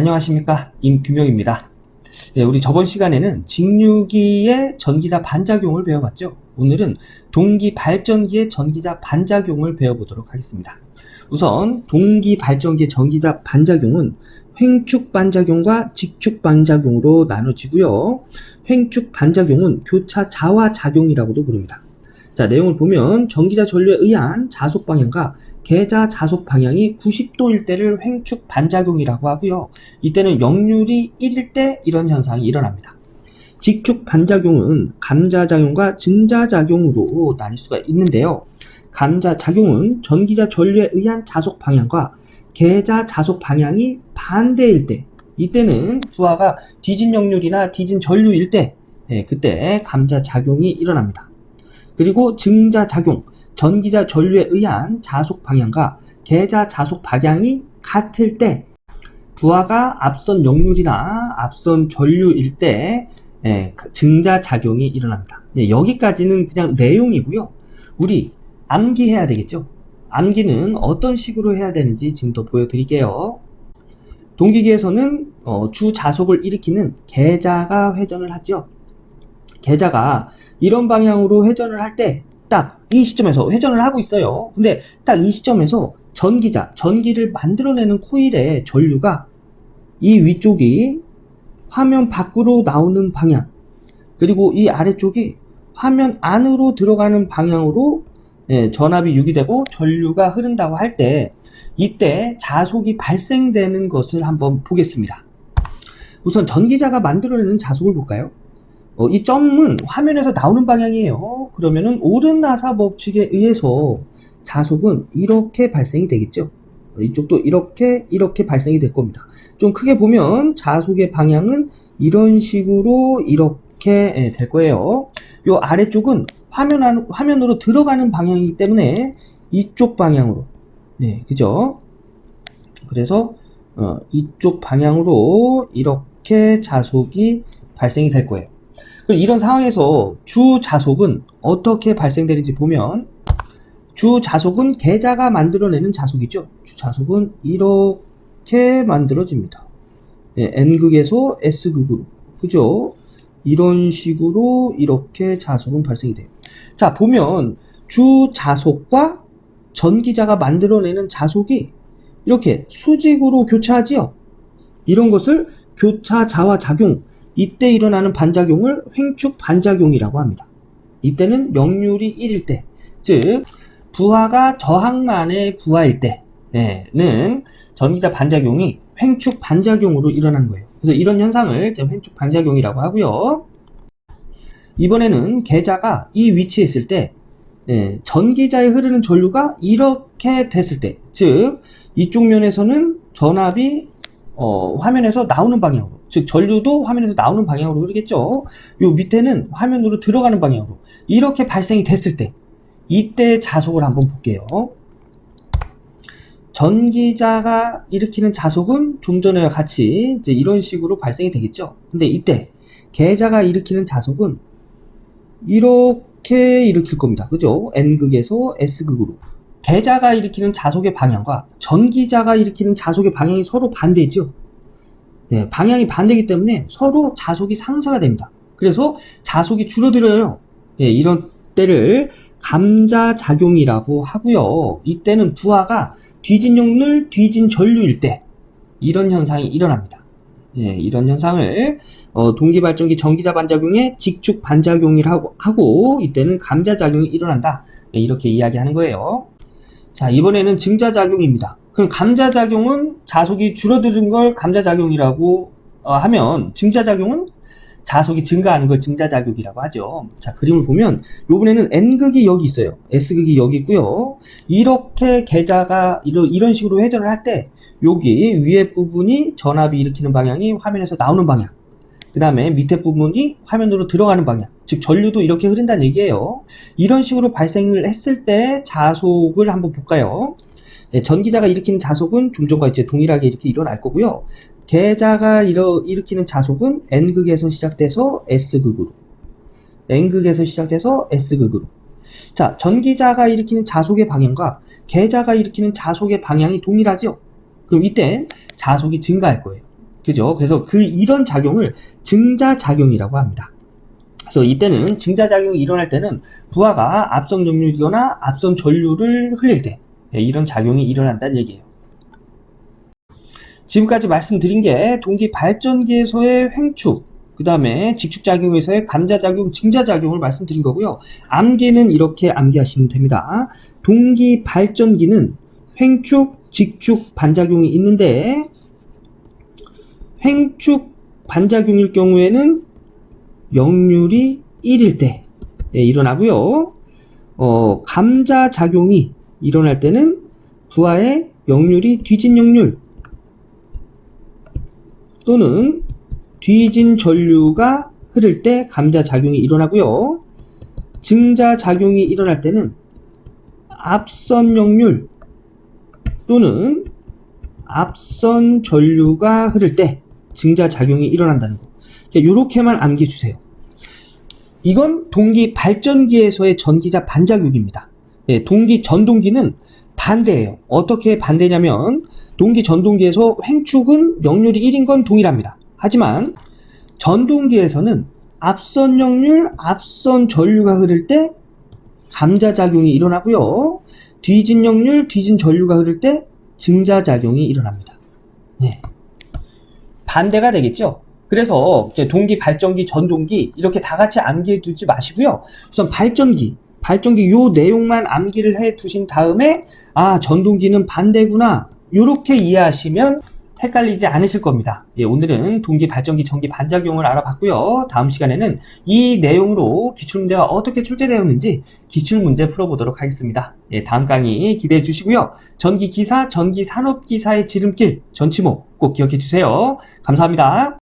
안녕하십니까, 임규명입니다. 우리 저번 시간에는 직류기의 전기자 반작용을 배워봤죠. 오늘은 동기 발전기의 전기자 반작용을 배워보도록 하겠습니다. 우선 동기 발전기의 전기자 반작용은 횡축 반작용과 직축 반작용으로 나눠지고요. 횡축 반작용은 교차 자화 작용이라고도 부릅니다. 자, 내용을 보면 전기자 전류에 의한 자속 방향과 계자 자속 방향이 90도일 때를 횡축 반작용이라고 하고요. 이때는 역률이 1일 때 이런 현상이 일어납니다. 직축 반작용은 감자작용과 증자작용으로 나뉠 수가 있는데요. 감자작용은 전기자 전류에 의한 자속 방향과 계자 자속 방향이 반대일 때, 이때는 부하가 뒤진 역률이나 뒤진 전류일 때, 그때 감자작용이 일어납니다. 그리고 증자작용, 전기자 전류에 의한 자속 방향과 계자 자속 방향이 같을 때, 부하가 앞선 역률이나 앞선 전류일 때 증자작용이 일어납니다. 여기까지는 그냥 내용이고요. 우리 암기해야 되겠죠. 암기는 어떤 식으로 해야 되는지 지금부터 보여드릴게요. 동기기에서는 주 자속을 일으키는 계자가 회전을 하죠. 계자가 이런 방향으로 회전을 할 때 딱 이 시점에서 회전을 하고 있어요. 근데 딱 이 시점에서 전기를 만들어내는 코일의 전류가 이 위쪽이 화면 밖으로 나오는 방향, 그리고 이 아래쪽이 화면 안으로 들어가는 방향으로 전압이 유기되고 전류가 흐른다고 할 때, 이때 자속이 발생되는 것을 한번 보겠습니다. 우선 전기자가 만들어내는 자속을 볼까요? 이 점은 화면에서 나오는 방향이에요. 그러면은 오른나사 법칙에 의해서 자속은 이렇게 발생이 되겠죠. 이쪽도 이렇게 발생이 될 겁니다. 좀 크게 보면 자속의 방향은 이런 식으로 이렇게 될 거예요. 요 아래쪽은 화면으로 들어가는 방향이기 때문에 이쪽 방향으로, 그죠? 그래서 이쪽 방향으로 이렇게 자속이 발생이 될 거예요. 그럼 이런 상황에서 주 자속은 어떻게 발생되는지 보면, 주 자속은 계자가 만들어내는 자속이죠. 주 자속은 이렇게 만들어집니다. N극에서 S극으로, 그죠? 이런 식으로 이렇게 자속은 발생이 돼요. 자, 보면 주 자속과 전기자가 만들어내는 자속이 이렇게 수직으로 교차하지요. 이런 것을 교차 자화 작용, 이때 일어나는 반작용을 횡축 반작용이라고 합니다. 이때는 역률이 1일 때, 즉 부하가 저항만의 부하일 때는 전기자 반작용이 횡축 반작용으로 일어나는 거예요. 그래서 이런 현상을 횡축 반작용이라고 하고요. 이번에는 계자가 이 위치에 있을 때, 전기자에 흐르는 전류가 이렇게 됐을 때, 즉 이쪽 면에서는 전압이 화면에서 나오는 방향으로, 즉 전류도 화면에서 나오는 방향으로 흐르겠죠. 요 밑에는 화면으로 들어가는 방향으로 이렇게 발생이 됐을 때, 이때 자속을 한번 볼게요. 전기자가 일으키는 자속은 좀 전에와 같이 이제 이런 식으로 발생이 되겠죠. 근데 이때 계자가 일으키는 자속은 이렇게 일으킬 겁니다. 그죠? N극에서 S극으로. 계자가 일으키는 자속의 방향과 전기자가 일으키는 자속의 방향이 서로 반대죠. 방향이 반대이기 때문에 서로 자속이 상쇄가 됩니다. 그래서 자속이 줄어들어요. 이런 때를 감자작용이라고 하고요. 이때는 부하가 뒤진 역률, 뒤진 전류일 때 이런 현상이 일어납니다. 이런 현상을 동기발전기 전기자 반작용의 직축 반작용이라고 하고, 이때는 감자작용이 일어난다, 이렇게 이야기하는 거예요. 자, 이번에는 증자작용입니다. 그럼 감자작용은 자속이 줄어드는 걸 감자작용이라고 하면, 증자작용은 자속이 증가하는 걸 증자작용이라고 하죠. 자, 그림을 보면 이번에는 N극이 여기 있어요. S극이 여기 있고요. 이렇게 계자가 이런 식으로 회전을 할 때, 여기 위에 부분이 전압이 일으키는 방향이 화면에서 나오는 방향, 그 다음에 밑에 부분이 화면으로 들어가는 방향, 즉 전류도 이렇게 흐른다는 얘기예요. 이런 식으로 발생을 했을 때 자속을 한번 볼까요? 전기자가 일으키는 자속은 좀 전과 이제 동일하게 이렇게 일어날 거고요. 계자가 일으키는 자속은 N극에서 시작돼서 S극으로, N극에서 시작돼서 S극으로. 자, 전기자가 일으키는 자속의 방향과 계자가 일으키는 자속의 방향이 동일하죠? 그럼 이때 자속이 증가할 거예요. 그죠? 그래서 이런 작용을 증자작용이라고 합니다. 그래서 이때는 증자작용이 일어날 때는 부하가 앞선 역류이거나 앞선 전류를 흘릴 때 이런 작용이 일어난다는 얘기예요. 지금까지 말씀드린 게 동기 발전기에서의 횡축, 그 다음에 직축작용에서의 감자작용, 증자작용을 말씀드린 거고요. 암기는 이렇게 암기하시면 됩니다. 동기 발전기는 횡축, 직축, 반작용이 있는데 횡축 반작용일 경우에는 역률이 1일 때 일어나고요. 감자작용이 일어날 때는 부하의 역률이 뒤진 역률 또는 뒤진 전류가 흐를 때 감자작용이 일어나고요. 증자작용이 일어날 때는 앞선 역률 또는 앞선 전류가 흐를 때 증자작용이 일어난다는 거. 이렇게만 암기해 주세요. 이건 동기 발전기에서의 전기자 반작용입니다. 동기 전동기는 반대예요. 어떻게 반대냐면 동기 전동기에서 횡축은 역률이 1인 건 동일합니다. 하지만 전동기에서는 앞선 역률, 앞선 전류가 흐를 때 감자작용이 일어나고요. 뒤진 역률, 뒤진 전류가 흐를 때 증자작용이 일어납니다. 반대가 되겠죠? 그래서 이제 동기, 발전기, 전동기 이렇게 다 같이 암기해 두지 마시고요. 우선 발전기 요 내용만 암기를 해 두신 다음에 전동기는 반대구나 이렇게 이해하시면 헷갈리지 않으실 겁니다. 오늘은 동기, 발전기, 전기 반작용을 알아봤고요. 다음 시간에는 이 내용으로 기출문제가 어떻게 출제되었는지 기출문제 풀어보도록 하겠습니다. 다음 강의 기대해 주시고요. 전기기사, 전기산업기사의 지름길 전치모 꼭 기억해 주세요. 감사합니다.